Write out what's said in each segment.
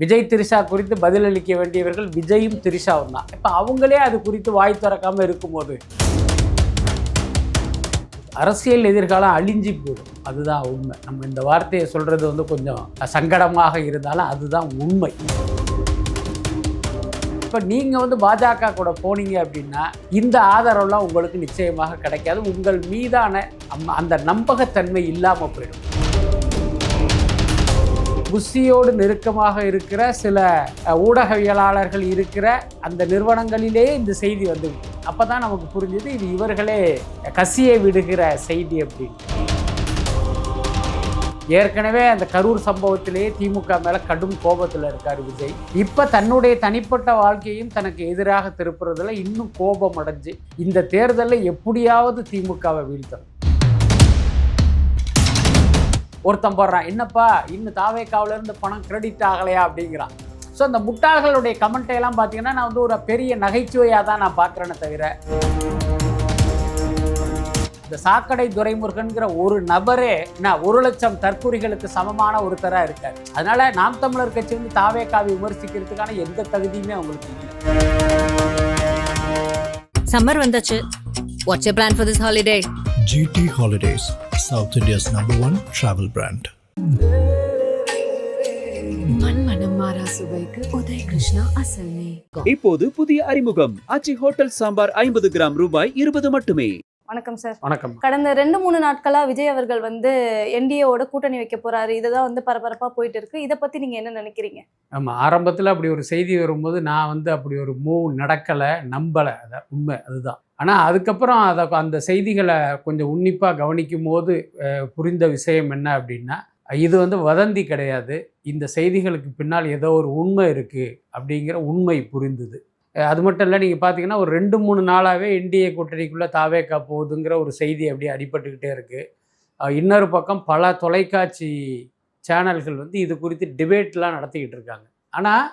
விஜய் திரிஷா குறித்து பதிலளிக்க வேண்டியவர்கள் விஜயும் திரிஷாவும் தான். இப்போ அவங்களே அது குறித்து வாய் திறக்காமல் இருக்கும்போது அரசியல் எதிர்காலம் அழிஞ்சு போயிடும். அதுதான் உண்மை. நம்ம இந்த வார்த்தையை சொல்கிறது கொஞ்சம் சங்கடமாக இருந்தாலும் அதுதான் உண்மை. இப்போ நீங்கள் பாஜக கூட போனீங்க அப்படின்னா இந்த ஆதரவுலாம் உங்களுக்கு நிச்சயமாக கிடைக்காது. உங்கள் மீதான அந்த நம்பகத்தன்மை இல்லாமல் போயிடும். புஷியோடு நெருக்கமாக இருக்கிற சில ஊடகவியலாளர்கள் இருக்கிற அந்த நிறுவனங்களிலே இந்த செய்தி வந்து அப்போ தான் நமக்கு புரிஞ்சது இது இவர்களே கசியை விடுகிற செய்தி அப்படின்னு. ஏற்கனவே அந்த கரூர் சம்பவத்திலேயே திமுக மேலே கடும் கோபத்தில் இருக்கார் விஜய். இப்போ தன்னுடைய தனிப்பட்ட வாழ்க்கையும் தனக்கு எதிராக திருப்புறதுல இன்னும் கோபம் அடைஞ்சு இந்த தேர்தலில் எப்படியாவது திமுகவை வீழ்த்தணும். ஒருத்தன் போடுறான், என்னப்பா இன்னும் தாவேக்காவிலேருந்து பணம் கிரெடிட் ஆகலையா அப்படிங்கிறான். ஸோ அந்த முட்டாள்களுடைய கமெண்ட்டையெல்லாம் பார்த்தீங்கன்னா நான் ஒரு பெரிய நகைச்சுவையாக தான் நான் பார்க்குறேன்னு தவிர இந்த சாக்கடை துரைமுருகன்கிற ஒரு நபரே 1,00,000 தற்கொலைகளுக்கு சமமான ஒருத்தராக இருக்கார். அதனால நாம் தமிழர் கட்சி தாவேக்காவை விமர்சிக்கிறதுக்கான எந்த தகுதியுமே அவங்களுக்கு இல்லை. சம்மர் வந்தாச்சு. What's your plan for this holiday? GT Holidays, South India's #1 travel brand. மண்மனம் மாறா சுவைக்கு உதய் கிருஷ்ணா அசல் நெய். இப்போது புதிய அறிமுகம் ஆச்சி ஹோட்டல் சாம்பார் 50 கிராம் ரூபாய் 20 மட்டுமே. வணக்கம் சார். வணக்கம். கடந்த 2-3 நாட்களா விஜய் அவர்கள் என்டிஏவோட கூட்டணி வைக்க போறாரு. இதுதான் பரபரப்பா போயிட்டு இருக்கு. இதை பத்தி நீங்க என்ன நினைக்கிறீங்க? ஆமாம், ஆரம்பத்தில் அப்படி ஒரு செய்தி வரும்போது நான் அப்படி ஒரு மூவ் நடக்கலை, நம்பலை. அதான் உண்மை, அதுதான். ஆனால் அதுக்கப்புறம் அந்த செய்திகளை கொஞ்சம் உன்னிப்பாக கவனிக்கும் போது புரிந்த விஷயம் என்ன அப்படின்னா, இது வதந்தி கிடையாது. இந்த செய்திகளுக்கு பின்னால் ஏதோ ஒரு உண்மை இருக்குது அப்படிங்கிற உண்மை புரிந்துது. அது மட்டும் இல்லை, நீங்கள் பார்த்தீங்கன்னா ஒரு 2-3 நாளாகவே என்டிஏ கூட்டணிக்குள்ளே தாவேக்கா போகுதுங்கிற ஒரு செய்தி அப்படியே அடிபட்டுக்கிட்டே இருக்குது. இன்னொரு பக்கம் பல தொலைக்காட்சி சேனல்கள் இது குறித்து டிபேட்லாம் நடத்திக்கிட்டு இருக்காங்க. ஆனால்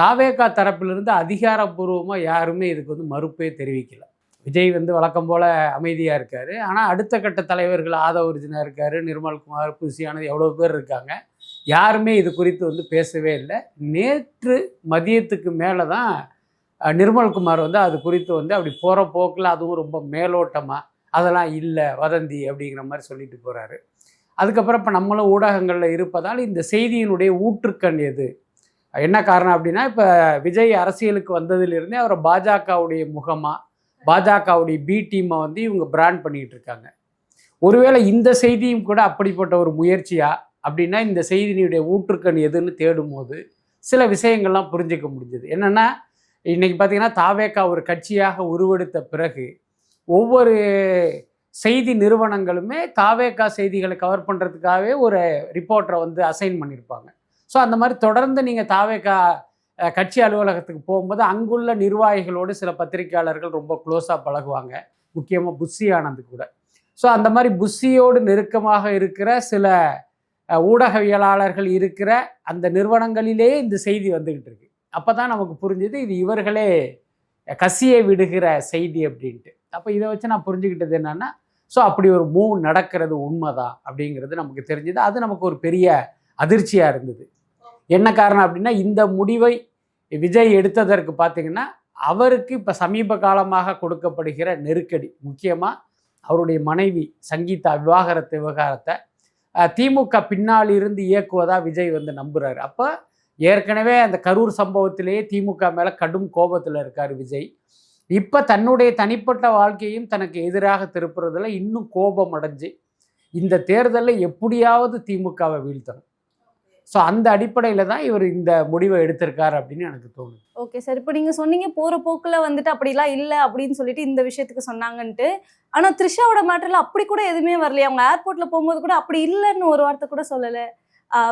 தாவேக்கா தரப்பிலிருந்து அதிகாரப்பூர்வமாக யாருமே இதுக்கு மறுப்பே தெரிவிக்கலை. விஜய் வழக்கம் போல் அமைதியாக இருக்கார். ஆனால் அடுத்த கட்ட தலைவர்கள் ஆதவ அர்ஜுனா இருக்கார், நிர்மல்குமார், புசியானது எவ்வளோ பேர் இருக்காங்க. யாருமே இது குறித்து பேசவே இல்லை. நேற்று மதியத்துக்கு மேலே தான் நிர்மல்குமார் அது குறித்து அப்படி போகிற போக்கில் அதுவும் ரொம்ப மேலோட்டமாக அதெல்லாம் இல்லை, வதந்தி அப்படிங்கிற மாதிரி சொல்லிட்டு போகிறாரு. அதுக்கப்புறம் இப்போ நம்மளும் ஊடகங்களில் இருப்பதால் இந்த செய்தியினுடைய ஊற்றுக்கண் எது, என்ன காரணம் அப்படின்னா, இப்போ விஜய் அரசியலுக்கு வந்ததிலிருந்தே அவரை பாஜகவுடைய முகமாக, பாஜகவுடைய பி டீமை இவங்க பிராண்ட் பண்ணிக்கிட்டு இருக்காங்க. ஒருவேளை இந்த செய்தியும் கூட அப்படிப்பட்ட ஒரு முயற்சியா அப்படின்னா, இந்த செய்தியினுடைய ஊற்றுக்கண் எதுன்னு தேடும் போது சில விஷயங்கள்லாம் புரிஞ்சிக்க முடிஞ்சது. என்னென்னா, இன்றைக்கி பார்த்திங்கன்னா தாவேக்கா ஒரு கட்சியாக உருவெடுத்த பிறகு ஒவ்வொரு செய்தி நிறுவனங்களுமே தாவேக்கா செய்திகளை கவர் பண்ணுறதுக்காகவே ஒரு ரிப்போர்ட்டரை அசைன் பண்ணியிருப்பாங்க. ஸோ அந்த மாதிரி தொடர்ந்து நீங்கள் தாவேக்கா கட்சி அலுவலகத்துக்கு போகும்போது அங்குள்ள நிர்வாகிகளோடு சில பத்திரிகையாளர்கள் ரொம்ப க்ளோஸாக பழகுவாங்க, முக்கியமாக புஷி ஆனந்த் கூட. ஸோ அந்த மாதிரி புஷியோடு நெருக்கமாக இருக்கிற சில ஊடகவியலாளர்கள் இருக்கிற அந்த நிறுவனங்களிலே இந்த செய்தி வந்துக்கிட்டு இருக்கு. அப்போ தான் நமக்கு புரிஞ்சது இது இவர்களே கசியை விடுகிற செய்தி அப்படின்ட்டு. அப்போ இதை வச்சு நான் புரிஞ்சுக்கிட்டது என்னென்னா, ஸோ அப்படி ஒரு மூவ் நடக்கிறது உண்மைதான் அப்படிங்கிறது நமக்கு தெரிஞ்சது. அது நமக்கு ஒரு பெரிய அதிர்ச்சியாக இருந்தது. என்ன காரணம் அப்படின்னா, இந்த முடிவை விஜய் எடுத்ததற்கு பார்த்திங்கன்னா அவருக்கு இப்போ சமீப காலமாக கொடுக்கப்படுகிற நெருக்கடி, முக்கியமாக அவருடைய மனைவி சங்கீதா விவாகரத்து விவகாரத்தை திமுக பின்னால் இருந்து இயக்குவதாக விஜய் நம்புகிறாரு. அப்போ ஏற்கனவே அந்த கரூர் சம்பவத்திலேயே திமுக மேலே கடும் கோபத்தில் இருக்கார் விஜய். இப்போ தன்னுடைய தனிப்பட்ட வாழ்க்கையும் தனக்கு எதிராக திருப்புறதுல இன்னும் கோபம் அடைஞ்சு இந்த தேர்தலில் எப்படியாவது திமுகவை வீழ்த்தணும். ஸோ அந்த அடிப்படையில் தான் இவர் இந்த முடிவை எடுத்திருக்காரு அப்படின்னு எனக்கு தோணுது. ஓகே சார், இப்போ நீங்கள் சொன்னீங்க போகிற போக்கில் அப்படிலாம் இல்லை அப்படின்னு சொல்லிட்டு இந்த விஷயத்துக்கு சொன்னாங்கன்ட்டு. ஆனால் த்ரிஷாவோட மேட்டரில் அப்படி கூட எதுவுமே வரலையே. அவங்க ஏர்போர்ட்டில் போகும்போது கூட அப்படி இல்லைன்னு ஒரு வார்த்தை கூட சொல்லலை.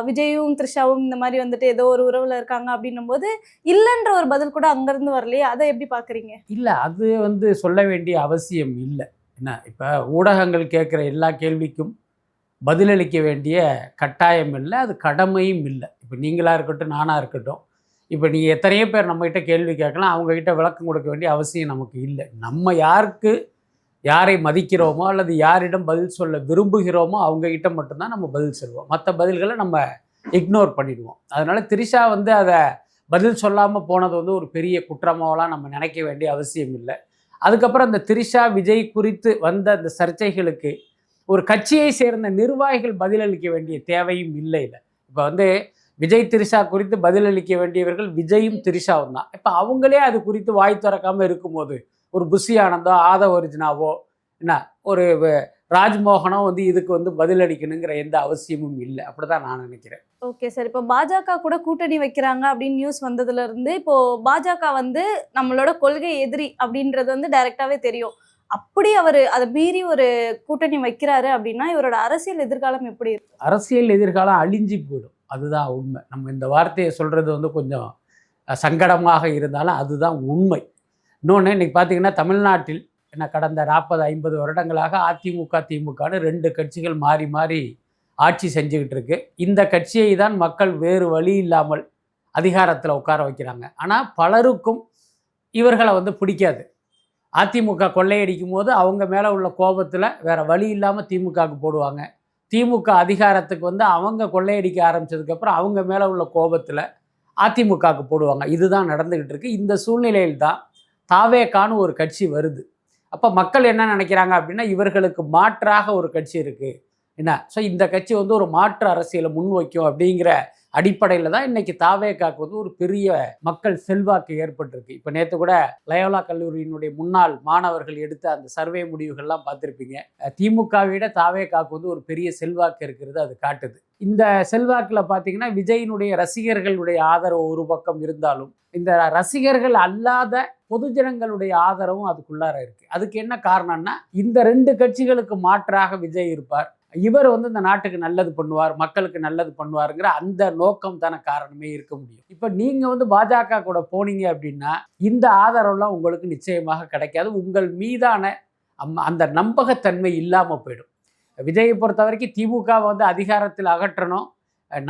விஜயும் த்ரிஷாவும் இந்த மாதிரி ஏதோ ஒரு உறவில் இருக்காங்க அப்படின்னும் போது இல்லைன்ற ஒரு பதில் கூட அங்கேருந்து வரலையே. அதை எப்படி பார்க்குறீங்க? இல்லை, அது சொல்ல வேண்டிய அவசியம் இல்லை. என்ன, இப்போ ஊடகங்கள் கேட்குற எல்லா கேள்விக்கும் பதிலளிக்க வேண்டிய கட்டாயம் இல்லை, அது கடமையும் இல்லை. இப்போ நீங்களாக இருக்கட்டும், நானாக இருக்கட்டும், இப்போ நீங்கள் எத்தனையோ பேர் நம்மகிட்ட கேள்வி கேட்கலாம், அவங்ககிட்ட விளக்கம் கொடுக்க வேண்டிய அவசியம் நமக்கு இல்லை. நம்ம யாரை மதிக்கிறோமோ அல்லது யாரிடம் பதில் சொல்ல விரும்புகிறோமோ அவங்ககிட்ட மட்டும்தான் நம்ம பதில் சொல்லுவோம். மற்ற பதில்களை நம்ம இக்னோர் பண்ணிடுவோம். அதனால திரிஷா வந்து அதை பதில் சொல்லாமல் போனது வந்து ஒரு பெரிய குற்றமாவெல்லாம் நம்ம நினைக்க வேண்டிய அவசியம் இல்லை. அதுக்கப்புறம் அந்த திரிஷா விஜய் குறித்து வந்த அந்த சர்ச்சைகளுக்கு ஒரு கட்சியை சேர்ந்த நிர்வாகிகள் பதிலளிக்க வேண்டிய தேவையும் இல்லை. இப்போ வந்து விஜய் திரிஷா குறித்து பதிலளிக்க வேண்டியவர்கள் விஜயும் திரிஷாவும் தான். இப்போ அவங்களே அது குறித்து வாய் திறக்காமல் இருக்கும்போது ஒரு புஷி ஆனந்தோ ஆதவ் அர்ஜுனாவோ என்ன ஒரு ராஜ்மோகனோ வந்து இதுக்கு வந்து பதிலளிக்கணுங்கிற எந்த அவசியமும் இல்லை. அப்படிதான் நான் நினைக்கிறேன். Okay sir. இப்போ பாஜக கூட கூட்டணி வைக்கிறாங்க அப்படின்னு நியூஸ் வந்ததுல இருந்து இப்போ பாஜக வந்து நம்மளோட கொள்கை எதிரி அப்படின்றது வந்து டைரக்டாவே தெரியும். அப்படி அவர் அதை மீறி ஒரு கூட்டணி வைக்கிறாரு அப்படின்னா இவரோட அரசியல் எதிர்காலம் எப்படி இருக்கு? அரசியல் எதிர்காலம் அழிஞ்சு போயிடும். அதுதான் உண்மை. நம்ம இந்த வார்த்தையை சொல்றது வந்து கொஞ்சம் சங்கடமாக இருந்தாலும் அதுதான் உண்மை. இன்னொன்று இன்னைக்கு பார்த்தீங்கன்னா தமிழ்நாட்டில் என்ன கடந்த 40-50 வருடங்களாக அதிமுக திமுகன்னு 2 கட்சிகள் மாறி மாறி ஆட்சி செஞ்சுக்கிட்டு இருக்கு. இந்த கட்சியை தான் மக்கள் வேறு வழி இல்லாமல் அதிகாரத்தில் உட்கார வைக்கிறாங்க. ஆனால் பலருக்கும் இவர்களை வந்து பிடிக்காது. அதிமுக கொள்ளையடிக்கும் போது அவங்க மேலே உள்ள கோபத்தில் வேறு வழி இல்லாமல் திமுகவுக்கு போடுவாங்க. திமுக அதிகாரத்துக்கு வந்து அவங்க கொள்ளையடிக்க ஆரம்பித்ததுக்கப்புறம் அவங்க மேலே உள்ள கோபத்தில் அதிமுகவுக்கு போடுவாங்க. இதுதான் நடந்துக்கிட்டு இருக்குது. இந்த சூழ்நிலையில் தான் தாவேகான்னு ஒரு கட்சி வருது. அப்போ மக்கள் என்ன நினைக்கிறாங்க அப்படின்னா இவர்களுக்கு மாற்றாக ஒரு கட்சி இருக்குது என்ன, ஸோ இந்த கட்சி வந்து ஒரு மாற்று அரசியலை முன்வைக்கும் அப்படிங்கிற அடிப்படையில் தான் இன்றைக்கி தாவேகாவுக்கு வந்து ஒரு பெரிய மக்கள் செல்வாக்கு ஏற்பட்டிருக்கு. இப்போ நேற்று கூட லயோலா கல்லூரியினுடைய முன்னாள் மாணவர்கள் எடுத்த அந்த சர்வே முடிவுகள்லாம் பார்த்துருப்பீங்க. திமுகவை விட தாவேகாவுக்கு வந்து ஒரு பெரிய செல்வாக்கு இருக்கிறது அது காட்டுது. இந்த செல்வாக்கில் பார்த்தீங்கன்னா விஜயினுடைய ரசிகர்களுடைய ஆதரவு ஒரு பக்கம் இருந்தாலும் இந்த ரசிகர்கள் அல்லாத பொதுஜனங்களுடைய ஆதரவும் அதுக்குள்ளார இருக்குது. அதுக்கு என்ன காரணம்னா இந்த 2 கட்சிகளுக்கு மாற்றாக விஜய் இருப்பார். இவர் வந்து இந்த நாட்டுக்கு நல்லது பண்ணுவார், மக்களுக்கு நல்லது பண்ணுவாருங்கிற அந்த நோக்கம் தானே காரணமே இருக்க முடியும். இப்போ நீங்கள் வந்து பாஜக கூட போனீங்க அப்படின்னா இந்த ஆதரவுலாம் உங்களுக்கு நிச்சயமாக கிடைக்காது. உங்கள் மீதான அந்த நம்பகத்தன்மை இல்லாமல் போயிடும். விஜயை பொறுத்த வரைக்கும் திமுக வந்து அதிகாரத்தில் அகற்றணும்,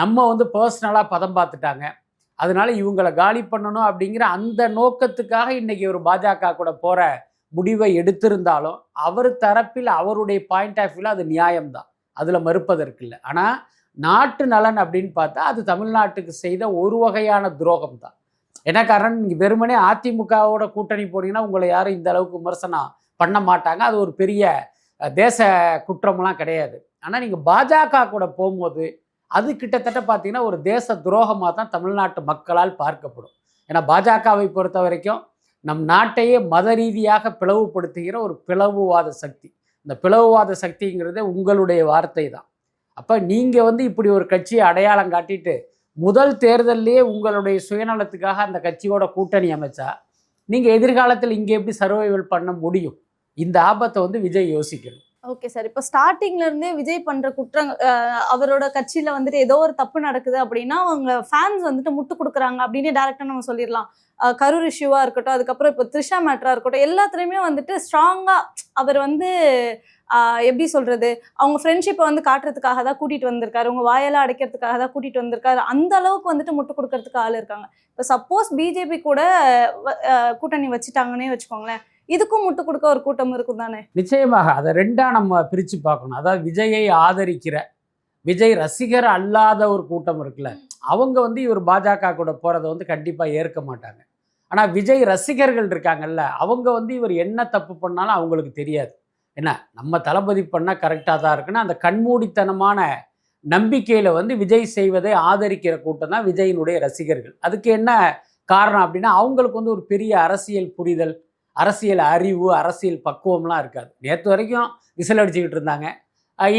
நம்ம வந்து பர்சனலாக பதம் பார்த்துட்டாங்க, அதனால இவங்களை காலி பண்ணணும் அப்படிங்கிற அந்த நோக்கத்துக்காக இன்றைக்கி ஒரு பாஜக கூட போகிற முடிவை எடுத்திருந்தாலும் அவர் தரப்பில் அவருடைய பாயிண்ட் ஆஃப் வியூவில் அது நியாயம்தான், அதில் மறுப்பதற்கு இல்லை. ஆனால் நாட்டு நலன் அப்படின்னு பார்த்தா அது தமிழ்நாட்டுக்கு செய்த ஒரு வகையான துரோகம் தான். என்ன காரணம், நீங்கள் வெறுமனே அதிமுகவோட கூட்டணி போனீங்கன்னா உங்களை யாரும் இந்த அளவுக்கு விமர்சனம் பண்ண மாட்டாங்க, அது ஒரு பெரிய தேச குற்றமெல்லாம் கிடையாது. ஆனால் நீங்கள் பாஜக கூட போகும்போது அது கிட்டத்தட்ட பார்த்தீங்கன்னா ஒரு தேச துரோகமாக தான் தமிழ்நாட்டு மக்களால் பார்க்கப்படும். ஏன்னா பாஜகவை பொறுத்த வரைக்கும் நம் நாட்டையே மத ரீதியாக பிளவுபடுத்துகிற ஒரு பிளவுவாத சக்தி. இந்த பிளவுவாத சக்திங்கிறதே உங்களுடைய வார்த்தை தான். அப்போ நீங்கள் வந்து இப்படி ஒரு கட்சியை அடையாளம் காட்டிட்டு முதல் தேர்தல்லையே உங்களுடைய சுயநலத்துக்காக அந்த கட்சியோட கூட்டணி அமைச்சா நீங்கள் எதிர்காலத்தில் இங்கே எப்படி சர்வைவல் பண்ண முடியும்? இந்த ஆபத்தை வந்து விஜய் யோசிக்கணும். Okay sir. இப்போ ஸ்டார்டிங்ல இருந்தே விஜய் பண்ற குற்றங்கள், அவரோட கட்சியில வந்துட்டு ஏதோ ஒரு தப்பு நடக்குது அப்படின்னா அவங்க ஃபேன்ஸ் வந்துட்டு முட்டு கொடுக்குறாங்க அப்படின்னு டைரக்டா நம்ம சொல்லிடலாம். கரூர் இஷ்யூவா இருக்கட்டும், அதுக்கப்புறம் இப்போ த்ரிஷா மேட்டரா இருக்கட்டும், எல்லாத்துலேயுமே வந்துட்டு ஸ்ட்ராங்கா அவர் வந்து எப்படி சொல்றது, அவங்க ஃப்ரெண்ட்ஷிப்பை வந்து காட்டுறதுக்காக தான் கூட்டிட்டு வந்திருக்காரு, உங்க வாயெல்லாம் அடைக்கிறதுக்காக தான் கூட்டிட்டு வந்திருக்காரு. அந்த அளவுக்கு வந்துட்டு முட்டு கொடுக்கறதுக்கு ஆள் இருக்காங்க. இப்போ சப்போஸ் பிஜேபி கூட கூட்டணி வச்சுட்டாங்கன்னே வச்சுக்கோங்களேன், இதுக்கும் முட்டு கொடுக்க ஒரு கூட்டம் இருக்கும் தானே? நிச்சயமாக. அதை 2ஆக நம்ம பிரித்து பார்க்கணும். அதாவது விஜயை ஆதரிக்கிற விஜய் ரசிகர் அல்லாத ஒரு கூட்டம் இருக்குல்ல, அவங்க வந்து இவர் பாஜக கூட போகிறத வந்து கண்டிப்பாக ஏற்க மாட்டாங்க. ஆனால் விஜய் ரசிகர்கள் இருக்காங்கல்ல, அவங்க வந்து இவர் என்ன தப்பு பண்ணாலும் அவங்களுக்கு தெரியாது. என்ன நம்ம தளபதி பண்ணால் கரெக்டாக தான் இருக்குன்னா அந்த கண்மூடித்தனமான நம்பிக்கையில் வந்து விஜய் செய்வதை ஆதரிக்கிற கூட்டம் தான் விஜயினுடைய ரசிகர்கள். அதுக்கு என்ன காரணம் அப்படின்னா அவங்களுக்கு வந்து ஒரு பெரிய அரசியல் புரிதல், அரசியல் அறிவு, அரசியல் பக்குவம்லாம் இருக்காது. நேற்று வரைக்கும் விசில் அடிச்சுக்கிட்டு இருந்தாங்க,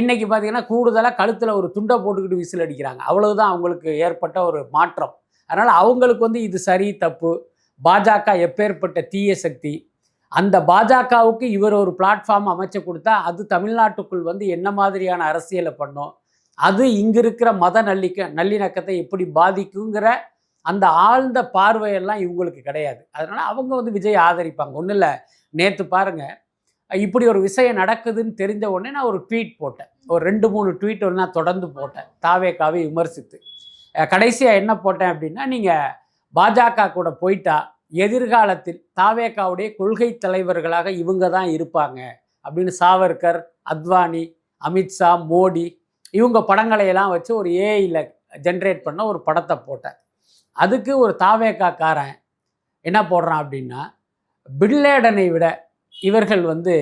இன்றைக்கி பார்த்திங்கன்னா கூடுதலாக கழுத்தில் ஒரு துண்டை போட்டுக்கிட்டு விசில் அடிக்கிறாங்க. அவ்வளவுதான் அவங்களுக்கு ஏற்பட்ட ஒரு மாற்றம். அதனால் அவங்களுக்கு வந்து இது சரி தப்பு, பாஜக எப்பேற்பட்ட தீய சக்தி, அந்த பாஜகவுக்கு இவர் ஒரு பிளாட்ஃபார்ம் அமைச்சு கொடுத்தா அது தமிழ்நாட்டுக்குள் வந்து என்ன மாதிரியான அரசியலை பண்ணும், அது இங்கே இருக்கிற மத நல்லிணக்கத்தை எப்படி பாதிக்குங்கிற அந்த ஆழ்ந்த பார்வையெல்லாம் இவங்களுக்கு கிடையாது. அதனால் அவங்க வந்து விஜய் ஆதரிப்பாங்க. ஒன்றும் இல்லை, நேற்று பாருங்கள், இப்படி ஒரு விஷயம் நடக்குதுன்னு தெரிஞ்ச உடனே நான் ஒரு ட்வீட் போட்டேன், ஒரு 2-3 ட்வீட் வந்து நான் தொடர்ந்து போட்டேன் தாவேகாவை விமர்சித்து. கடைசியாக என்ன போட்டேன் அப்படின்னா, நீங்கள் பாஜக கூட போயிட்டா எதிர்காலத்தில் தாவேகாவுடைய கொள்கை தலைவர்களாக இவங்க தான் இருப்பாங்க அப்படின்னு சாவர்கர், அத்வானி, அமித்ஷா, மோடி இவங்க படங்களையெல்லாம் வச்சு ஒரு ஏஐயில் ஜென்ரேட் பண்ண ஒரு படத்தை போட்டேன். அதுக்கு ஒரு தாவேக்காக்காரன் என்ன போடுறான் அப்படின்னா, பின்லேடனை விட இவர்கள் வந்து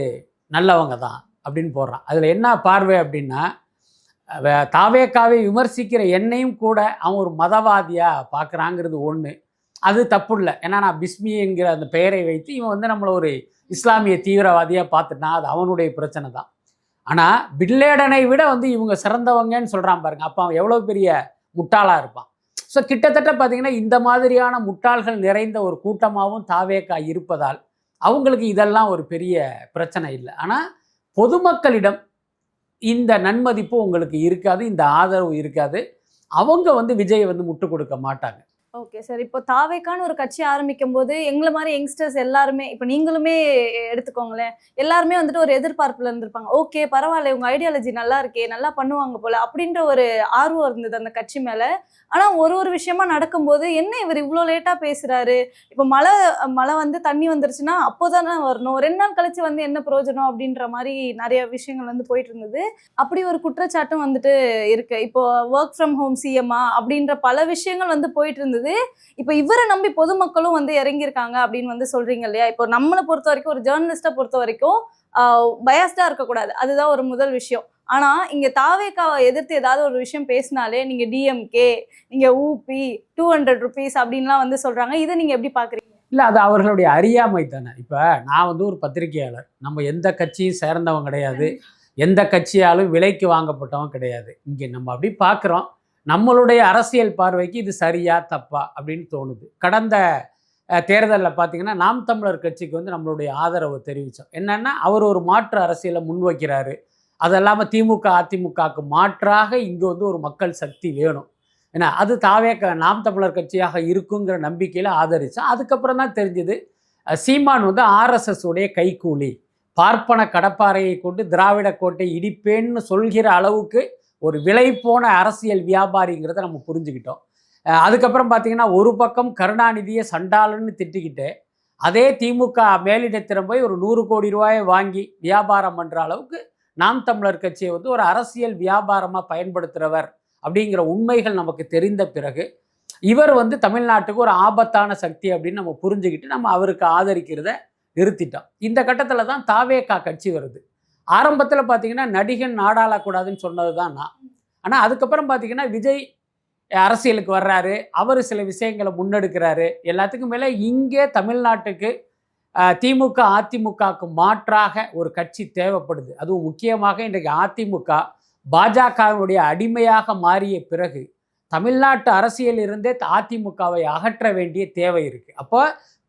நல்லவங்க தான் அப்படின்னு போடுறான். அதில் என்ன பார்வை அப்படின்னா, தாவேக்காவை விமர்சிக்கிற என்னையும் கூட அவன் ஒரு மதவாதியாக பார்க்குறாங்கிறது ஒன்று. அது தப்பு இல்லை. ஏன்னா நான் பிஸ்மி என்கிற அந்த பெயரை வைத்து இவன் வந்து நம்மளை ஒரு இஸ்லாமிய தீவிரவாதியாக பார்த்துட்டான். அது அவனுடைய பிரச்சனை தான். ஆனால் பின்லேடனை விட வந்து இவங்க சிறந்தவங்கன்னு சொல்கிறான் பாருங்க. அப்போ அவன் எவ்வளோ பெரிய முட்டாளாக இருப்பான். ஸோ கிட்டத்தட்ட பார்த்திங்கன்னா இந்த மாதிரியான முட்டாள்கள் நிறைந்த ஒரு கூட்டமாகவும் தாவேக்கா இருப்பதால் அவங்களுக்கு இதெல்லாம் ஒரு பெரிய பிரச்சனை இல்லை. ஆனால் பொதுமக்களிடம் இந்த நன்மதிப்பு உங்களுக்கு இருக்காது, இந்த ஆதரவு இருக்காது. அவங்க வந்து விஜயை வந்து முட்டு கொடுக்க மாட்டாங்க. Okay sir. இப்போ தாவேக்கான்னு ஒரு கட்சி ஆரம்பிக்கும் போது எங்களை மாதிரி யங்ஸ்டர்ஸ் எல்லாருமே, இப்போ நீங்களுமே எடுத்துக்கோங்களேன், எல்லாருமே வந்துட்டு ஒரு எதிர்பார்ப்புல இருந்திருப்பாங்க. ஓகே பரவாயில்ல, இவங்க ஐடியாலஜி நல்லா இருக்கே, நல்லா பண்ணுவாங்க போல அப்படின்ற ஒரு ஆர்வம் இருந்தது அந்த கட்சி மேல. ஆனா ஒரு விஷயமா நடக்கும்போது என்ன இவர் இவ்வளோ லேட்டா பேசுறாரு, இப்போ மழை வந்து தண்ணி வந்துருச்சுன்னா அப்போதானே வரணும், 2 நாள் கழிச்சு வந்து என்ன பிரயோஜனம் அப்படின்ற மாதிரி நிறைய விஷயங்கள் வந்து போயிட்டு இருந்தது. அப்படி ஒரு குற்றச்சாட்டும் வந்துட்டு இருக்கு. இப்போ ஒர்க் ஃப்ரம் ஹோம் சிஎம்மா அப்படின்ற பல விஷயங்கள் வந்து போயிட்டு இருந்தது. இப்போ இவரை நம்பி பொதுமக்களும் வந்து இறங்கியிருக்காங்க அப்படின்னு வந்து சொல்றீங்க இல்லையா? இப்போ நம்மளை பொறுத்த வரைக்கும், ஒரு ஜேர்னலிஸ்டை பொறுத்த வரைக்கும் பயாஸ்டா இருக்கக்கூடாது, அதுதான் ஒரு முதல் விஷயம். ஆனா இங்க தாவேக்காவை எதிர்த்து ஏதாவது ஒரு விஷயம் பேசினாலே நீங்க டிஎம்கே, நீங்க ஊபி, 200 rupees அப்படின்லாம் வந்து சொல்றாங்க. இதை நீங்க எப்படி பாக்குறீங்க? இல்லை, அது அவர்களுடைய அறியாமை தானே. இப்போ நான் வந்து ஒரு பத்திரிகையாளர், நம்ம எந்த கட்சியும் சேர்ந்தவங்க கிடையாது, எந்த கட்சியாலும் விலைக்கு வாங்கப்பட்டவங்க கிடையாது. இங்கே நம்ம அப்படி பார்க்குறோம், நம்மளுடைய அரசியல் பார்வைக்கு இது சரியா தப்பா அப்படின்னு தோணுது. கடந்த தேர்தலில் பார்த்தீங்கன்னா நாம் தமிழர் கட்சிக்கு வந்து நம்மளுடைய ஆதரவை தெரிவித்தோம். என்னென்னா அவர் ஒரு மாற்று அரசியலை முன்வைக்கிறாரு. அது இல்லாமல் திமுக அதிமுகவுக்கு மாற்றாக இங்கே வந்து ஒரு மக்கள் சக்தி வேணும், ஏன்னா அது நாம் தமிழர் கட்சியாக இருக்குங்கிற நம்பிக்கையில் ஆதரித்தோம். அதுக்கப்புறம் தான் தெரிஞ்சுது சீமான் வந்து ஆர்எஸ்எஸ் உடைய கைக்கூலி, பார்ப்பன கடப்பாறையை கொண்டு திராவிட கோட்டை இடிப்பேன்னு சொல்கிற அளவுக்கு ஒரு விலை போன அரசியல் வியாபாரிங்கிறத நம்ம புரிஞ்சுக்கிட்டோம். அதுக்கப்புறம் பார்த்தீங்கன்னா ஒரு பக்கம் கருணாநிதியை சண்டாளன்னு திட்டிக்கிட்டு அதே திமுக மேலிடத்திடம் போய் ஒரு 100 கோடி ரூபாயை வாங்கி வியாபாரம் பண்ணுற அளவுக்கு நாம் தமிழர் கட்சியை வந்து ஒரு அரசியல் வியாபாரமாக பயன்படுத்துகிறவர் அப்படிங்கிற உண்மைகள் நமக்கு தெரிந்த பிறகு இவர் வந்து தமிழ்நாட்டுக்கு ஒரு ஆபத்தான சக்தி அப்படின்னு நம்ம புரிஞ்சுக்கிட்டு நம்ம அவருக்கு ஆதரிக்கிறத நிறுத்திட்டோம். இந்த கட்டத்தில் தான் தாவேக்கா கட்சி வருது. ஆரம்பத்தில் பார்த்தீங்கன்னா நடிகன் நாடாளக்கூடாதுன்னு சொன்னது தான் நான். ஆனால் அதுக்கப்புறம் பார்த்தீங்கன்னா விஜய் அரசியலுக்கு வர்றாரு, அவர் சில விஷயங்களை முன்னெடுக்கிறாரு. எல்லாத்துக்கும் மேலே இங்கே தமிழ்நாட்டுக்கு திமுக அதிமுகவுக்கு மாற்றாக ஒரு கட்சி தேவைப்படுது. அதுவும் முக்கியமாக இன்றைக்கு அதிமுக பாஜகவுடைய அடிமையாக மாறிய பிறகு தமிழ்நாட்டு அரசியலிருந்தே அதிமுகவை அகற்ற வேண்டிய தேவை இருக்குது. அப்போ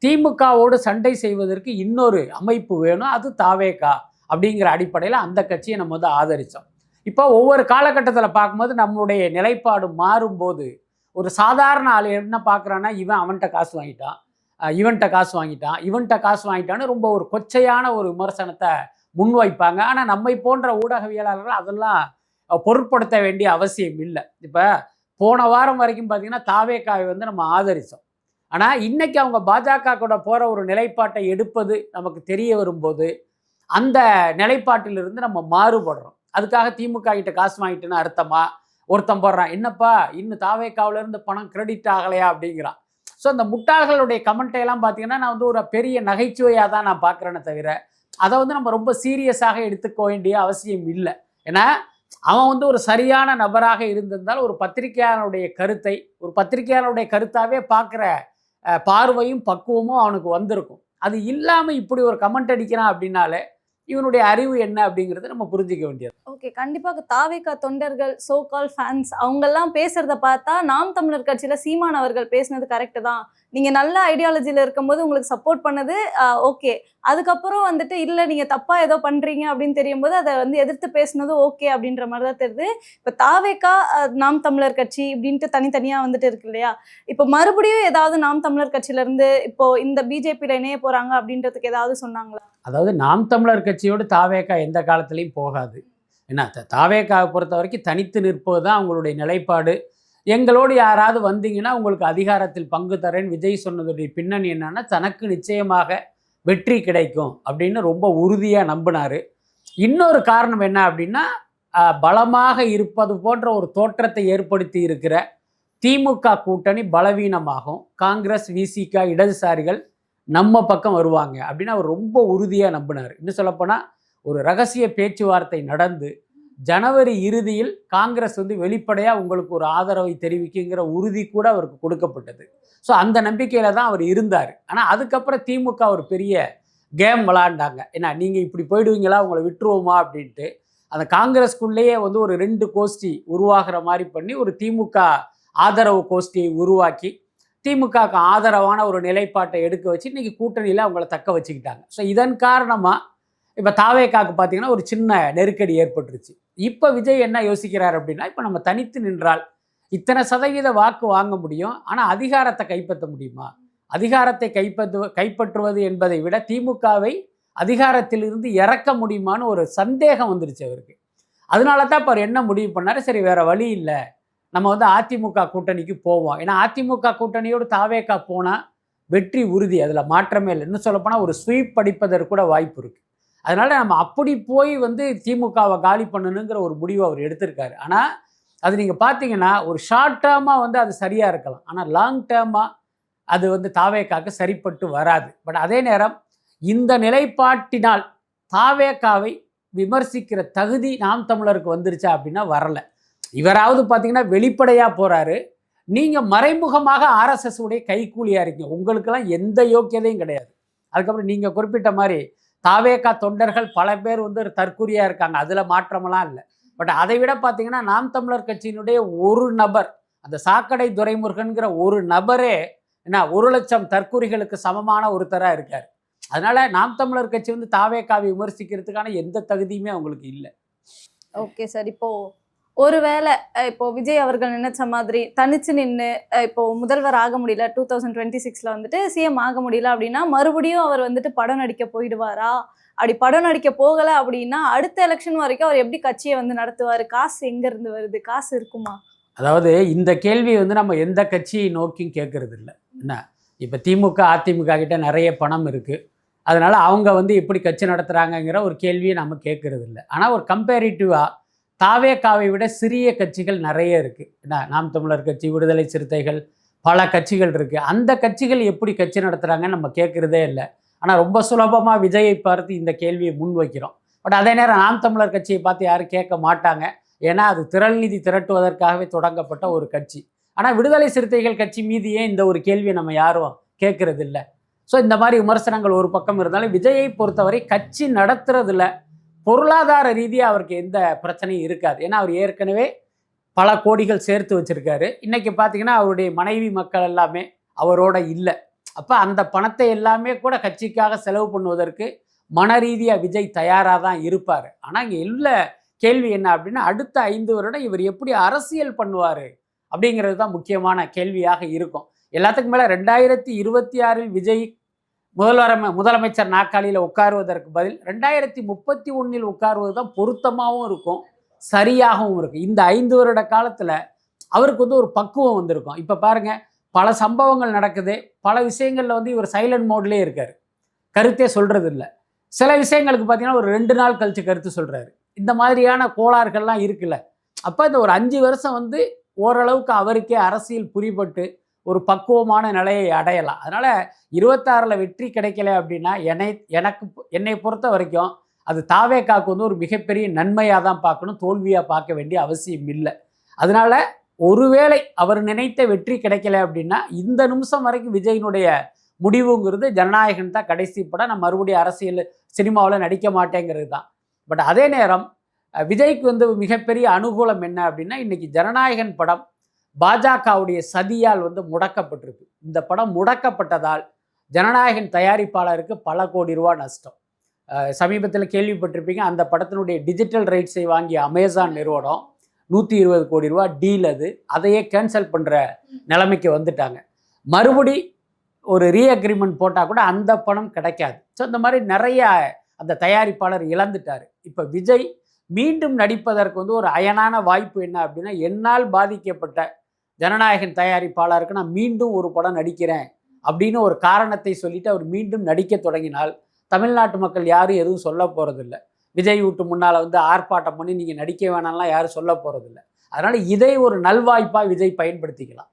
திமுகவோடு சண்டை செய்வதற்கு இன்னொரு அமைப்பு வேணும், அது தாவேகா அப்படிங்கிற அடிப்படையில் அந்த கட்சியை நம்ம வந்து ஆதரித்தோம். இப்போ ஒவ்வொரு காலகட்டத்தில் பார்க்கும்போது நம்மளுடைய நிலைப்பாடு மாறும்போது ஒரு சாதாரண ஆள் என்ன பார்க்குறான்னா, இவன் அவன்கிட்ட காசு வாங்கிட்டான், இவன்கிட்ட காசு வாங்கிட்டான், இவன்கிட்ட காசு வாங்கிட்டான்னு ரொம்ப ஒரு கொச்சையான ஒரு விமர்சனத்தை முன்வைப்பாங்க. ஆனால் நம்மை போன்ற ஊடகவியலாளர்கள் அதெல்லாம் பொருட்படுத்த வேண்டிய அவசியம் இல்லை. இப்போ போன வாரம் வரைக்கும் பார்த்திங்கன்னா தாவேக்காவை வந்து நம்ம ஆதரித்தோம். ஆனால் இன்றைக்கி அவங்க பாஜக கூட போகிற ஒரு நிலைப்பாட்டை எடுப்பது நமக்கு தெரிய வரும்போது அந்த நிலைப்பாட்டிலிருந்து நம்ம மாறுபடுறோம். அதுக்காக திமுக கிட்ட காசு வாங்கிட்டுன்னு அர்த்தமா? ஒருத்தன் போடுறான், என்னப்பா இன்னும் தாவேக்காவிலேருந்து பணம் கிரெடிட் ஆகலையா அப்படிங்கிறான். ஸோ அந்த முட்டாள்களுடைய கமெண்ட்டையெல்லாம் பார்த்தீங்கன்னா நான் வந்து ஒரு பெரிய நகைச்சுவையாக தான் நான் பார்க்குறேன்னு தவிர அதை வந்து நம்ம ரொம்ப சீரியஸாக எடுத்துக்க வேண்டிய அவசியம் இல்லை. ஏன்னா அவன் வந்து ஒரு சரியான நபராக இருந்திருந்தால் ஒரு பத்திரிகையாளருடைய கருத்தை ஒரு பத்திரிகையாளருடைய கருத்தாகவே பார்க்குற பார்வையும் பக்குவமும் அவனுக்கு வந்திருக்கும். அது இல்லாமல் இப்படி ஒரு கமெண்ட் அடிக்கிறான் அப்படின்னாலே இவனுடைய அறிவு என்ன அப்படிங்கிறத நம்ம புரிஞ்சிக்க வேண்டியது. ஓகே, கண்டிப்பாக தாவேகா தொண்டர்கள், சோ கால் ஃபேன்ஸ் அவங்கெல்லாம் பேசுறத பார்த்தா நாம் தமிழர் கட்சியில் சீமான் அவர்கள் பேசினது கரெக்டு தான், நீங்கள் நல்ல ஐடியாலஜியில் இருக்கும்போது உங்களுக்கு சப்போர்ட் பண்ணது ஓகே, அதுக்கப்புறம் வந்துட்டு இல்லை நீங்கள் தப்பாக ஏதோ பண்ணுறீங்க அப்படின்னு தெரியும் போது அதை வந்து எதிர்த்து பேசுனது ஓகே அப்படின்ற மாதிரி தான் தெரியுது. இப்போ தாவேகா நாம் தமிழர் கட்சி இப்படின்ட்டு தனித்தனியாக வந்துட்டு இருக்கு இல்லையா? இப்போ மறுபடியும் ஏதாவது நாம் தமிழர் கட்சியிலேருந்து இப்போ இந்த பிஜேபியில் இணைய போகிறாங்க அப்படின்றதுக்கு ஏதாவது சொன்னாங்களா? அதாவது நாம் தமிழர் கட்சியோடு தாவேகா எந்த காலத்துலேயும் போகாது. ஏன்னா தாவேகாவை பொறுத்த வரைக்கும் தனித்து நிற்பது தான் அவங்களுடைய நிலைப்பாடு. எங்களோடு யாராவது வந்தீங்கன்னா உங்களுக்கு அதிகாரத்தில் பங்கு தரேன்னு விஜய் சொன்னதுடைய பின்னணி என்னன்னா, தனக்கு நிச்சயமாக வெற்றி கிடைக்கும் அப்படின்னு ரொம்ப உறுதியாக நம்பினார். இன்னொரு காரணம் என்ன அப்படின்னா, பலமாக இருப்பது போன்ற ஒரு தோற்றத்தை ஏற்படுத்தி இருக்கிற திமுக கூட்டணி பலவீனமாகும், காங்கிரஸ் விசிக இடதுசாரிகள் நம்ம பக்கம் வருவாங்க அப்படின்னு அவர் ரொம்ப உறுதியாக நம்பினார். இன்னும் சொல்லப்போனால் ஒரு ரகசிய பேச்சுவார்த்தை நடந்து ஜனவரி இறுதியில் காங்கிரஸ் வந்து வெளிப்படையாக உங்களுக்கு ஒரு ஆதரவை தெரிவிக்குங்கிற உறுதி கூட அவருக்கு கொடுக்கப்பட்டது. ஸோ அந்த நம்பிக்கையில் தான் அவர் இருந்தார். ஆனால் அதுக்கப்புறம் திமுக ஒரு பெரிய கேம் விளாண்டாங்க. ஏன்னா நீங்கள் இப்படி போயிடுவீங்களா, உங்களை விட்டுருவோமா அப்படின்ட்டு அந்த காங்கிரஸ்குள்ளேயே வந்து ஒரு 2 கோஷ்டி உருவாகிற மாதிரி பண்ணி ஒரு திமுக ஆதரவு கோஷ்டியை உருவாக்கி திமுகவுக்கு ஆதரவான ஒரு நிலைப்பாட்டை எடுக்க வச்சு இன்றைக்கி கூட்டணியில் அவங்கள தக்க வச்சுக்கிட்டாங்க. ஸோ இதன் காரணமாக இப்போ தாவேக்காவுக்கு பார்த்தீங்கன்னா ஒரு சின்ன நெருக்கடி ஏற்பட்டுருச்சு. இப்போ விஜய் என்ன யோசிக்கிறார் அப்படின்னா, இப்போ நம்ம தனித்து நின்றால் இத்தனை சதவீத வாக்கு வாங்க முடியும், ஆனால் அதிகாரத்தை கைப்பற்ற முடியுமா? அதிகாரத்தை கைப்பற்றுவது என்பதை விட திமுகவை அதிகாரத்திலிருந்து இறக்க முடியுமான்னு ஒரு சந்தேகம் வந்துருச்சு அவருக்கு. அதனால தான் இப்போ அவர் என்ன முடிவு பண்ணார், சரி வேற வழி இல்லை, நம்ம வந்து அதிமுக கூட்டணிக்கு போவோம். ஏன்னா அதிமுக கூட்டணியோடு தாவேக்கா போனால் வெற்றி உறுதி, அதில் மாற்றமே இல்லை. இன்னும் சொல்லப்போனால் ஒரு ஸ்வீப் அடிப்பதற்கு கூட வாய்ப்பு இருக்குது. அதனால் நம்ம அப்படி போய் வந்து திமுகவை காலி பண்ணணுங்கிற ஒரு முடிவை அவர் எடுத்திருக்காரு. ஆனால் அது நீங்கள் பார்த்தீங்கன்னா ஒரு ஷார்ட் டேர்மாக வந்து அது சரியாக இருக்கலாம், ஆனால் லாங் டேர்மாக அது வந்து தாவேக்காவுக்கு சரிப்பட்டு வராது. பட் அதே நேரம் இந்த நிலைப்பாட்டினால் தாவேக்காவை விமர்சிக்கிற தகுதி நாம் தமிழருக்கு வந்துருச்சா அப்படின்னா வரலை. இவராவது பார்த்தீங்கன்னா வெளிப்படையாக போகிறாரு, நீங்கள் மறைமுகமாக ஆர்எஸ்எஸ் உடைய கைக்கூலியாக இருக்கீங்க, உங்களுக்கெல்லாம் எந்த யோக்கியதையும் கிடையாது. அதுக்கப்புறம் நீங்கள் குறிப்பிட்ட மாதிரி தாவேக்கா தொண்டர்கள் பல பேர் வந்து தற்கூரியாக இருக்காங்க, அதில் மாற்றமெல்லாம் இல்லை. பட் அதை விட பார்த்தீங்கன்னா நாம் தமிழர் கட்சியினுடைய ஒரு நபர், அந்த சாக்கடை துரைமுருகன்கிற ஒரு நபரே என்ன 1,00,000 தற்கூரிகளுக்கு சமமான ஒருத்தராக இருக்கார். அதனால் நாம் தமிழர் கட்சி வந்து தாவேக்காவை விமர்சிக்கிறதுக்கான எந்த தகுதியுமே அவங்களுக்கு இல்லை. ஓகே சார், இப்போது ஒருவேளை இப்போ விஜய் அவர்கள் நினைச்ச மாதிரி தனிச்சு நின்று இப்போ முதல்வர் ஆக முடியல, 2026 வந்துட்டு சிஎம் ஆக முடியல அப்படின்னா மறுபடியும் அவர் வந்துட்டு படம் நடிக்க போயிடுவாரா? அப்படி படம் நடிக்க போகலை அப்படின்னா அடுத்த எலெக்ஷன் வரைக்கும் அவர் எப்படி கட்சியை வந்து நடத்துவார்? காசு எங்கேருந்து வருது? காசு இருக்குமா? அதாவது இந்த கேள்வி வந்து நம்ம எந்த கட்சியை நோக்கியும் கேட்கறது இல்லை. என்ன இப்போ திமுக அதிமுக கிட்ட நிறைய பணம் இருக்குது, அதனால் அவங்க வந்து எப்படி கட்சி நடத்துகிறாங்கங்கிற ஒரு கேள்வியை நம்ம கேட்கறது இல்லை. ஆனால் ஒரு கம்பேரிட்டிவாக தாவேக்காவை விட சிறிய கட்சிகள் நிறைய இருக்குது. என்ன நாம் தமிழர் கட்சி, விடுதலை சிறுத்தைகள், பல கட்சிகள் இருக்குது. அந்த கட்சிகள் எப்படி கட்சி நடத்துகிறாங்கன்னு நம்ம கேட்குறதே இல்லை. ஆனால் ரொம்ப சுலபமாக விஜயை பார்த்து இந்த கேள்வியை முன்வைக்கிறோம். பட் அதே நேரம் நாம் தமிழர் கட்சியை பார்த்து யாரும் கேட்க மாட்டாங்க, ஏன்னா அது திரள் நிதி திரட்டுவதற்காகவே தொடங்கப்பட்ட ஒரு கட்சி. ஆனால் விடுதலை சிறுத்தைகள் கட்சி மீது ஏன் இந்த ஒரு கேள்வியை நம்ம யாரும் கேட்கறது இல்லை? ஸோ இந்த மாதிரி விமர்சனங்கள் ஒரு பக்கம் இருந்தாலும் விஜயை பொறுத்தவரை கட்சி நடத்துறதுல பொருளாதார ரீதியாக அவருக்கு எந்த பிரச்சனையும் இருக்காது. ஏன்னா அவர் ஏற்கனவே பல கோடிகள் சேர்த்து வச்சுருக்காரு. இன்றைக்கி பார்த்தீங்கன்னா அவருடைய மனைவி மக்கள் எல்லாமே அவரோட இல்லை. அப்போ அந்த பணத்தை எல்லாமே கூட கட்சிக்காக செலவு பண்ணுவதற்கு மன ரீதியாக விஜய் தயாராக தான் இருப்பார். ஆனால் இங்கே உள்ள கேள்வி என்ன அப்படின்னா, அடுத்த 5 வருடம் இவர் எப்படி அரசியல் பண்ணுவார் அப்படிங்கிறது தான் முக்கியமான கேள்வியாக இருக்கும். எல்லாத்துக்கும் மேலே 2026 விஜய் முதலமைச்சர் நாற்காலியில் உட்காருவதற்கு பதில் 2031 உட்காருவது தான் பொருத்தமாகவும் இருக்கும், சரியாகவும் இருக்கும். இந்த 5 வருட காலத்தில் அவருக்கு வந்து ஒரு பக்குவம் வந்திருக்கும். இப்போ பாருங்கள், பல சம்பவங்கள் நடக்குது, பல விஷயங்களில் வந்து இவர் சைலண்ட் மோட்லேயே இருக்கார், கருத்தே சொல்கிறது இல்லை. சில விஷயங்களுக்கு பார்த்தீங்கன்னா ஒரு 2 நாள் கழித்து கருத்து சொல்கிறாரு. இந்த மாதிரியான கோளாறுகள்லாம் இருக்குல்ல. அப்போ இந்த ஒரு 5 வருஷம் வந்து ஓரளவுக்கு அவருக்கே அரசியல் புரிபட்டு ஒரு பக்குவமான நிலையை அடையலாம். அதனால் 26 வெற்றி கிடைக்கல அப்படின்னா என்னை பொறுத்த வரைக்கும் அது தாவேக்காவுக்கு வந்து ஒரு மிகப்பெரிய நன்மையாக தான் பார்க்கணும், தோல்வியாக பார்க்க வேண்டிய அவசியம் இல்லை. அதனால் ஒருவேளை அவர் நினைத்த வெற்றி கிடைக்கல அப்படின்னா இந்த நிமிஷம் வரைக்கும் விஜயினுடைய முடிவுங்கிறது ஜனநாயகன் தான் கடைசி படம், நான் மறுபடியும் அரசியல் சினிமாவில் நடிக்க மாட்டேங்கிறது தான். பட் அதே நேரம் விஜய்க்கு வந்து மிகப்பெரிய அனுகூலம் என்ன அப்படின்னா, இன்றைக்கி ஜனநாயகன் படம் பாஜகவுடைய சதியால் வந்து முடக்கப்பட்டிருக்கு. இந்த படம் முடக்கப்பட்டதால் ஜனநாயகன் தயாரிப்பாளருக்கு பல கோடி ரூபா நஷ்டம். சமீபத்தில் கேள்விப்பட்டிருப்பீங்க, அந்த படத்தினுடைய டிஜிட்டல் ரைட்ஸை வாங்கிய அமேசான் நிறுவனம் 120 கோடி ரூபா டீல் அதையே கேன்சல் பண்ணுற நிலைமைக்கு வந்துட்டாங்க. மறுபடி ஒரு ரீஅக்ரிமெண்ட் போட்டால் கூட அந்த பணம் கிடைக்காது. ஸோ இந்த மாதிரி நிறைய அந்த தயாரிப்பாளர் இழந்துட்டார். இப்போ விஜய் மீண்டும் நடிப்பதற்கு வந்து ஒரு அயனான வாய்ப்பு என்ன அப்படின்னா, என்னால் பாதிக்கப்பட்ட ஜனநாயகன் தயாரிப்பாளருக்கு நான் மீண்டும் ஒரு படம் நடிக்கிறேன் அப்படின்னு ஒரு காரணத்தை சொல்லிட்டு அவர் மீண்டும் நடிக்க தொடங்கினால் தமிழ்நாட்டு மக்கள் யாரும் எதுவும் சொல்ல போகிறதில்ல. விஜய் வீட்டு முன்னால் வந்து ஆர்ப்பாட்டம் பண்ணி நீங்கள் நடிக்க வேணாம்லாம் யாரும் சொல்ல போகிறதில்ல. அதனால் இதை ஒரு நல்வாய்ப்பாக விஜய் பயன்படுத்திக்கலாம்.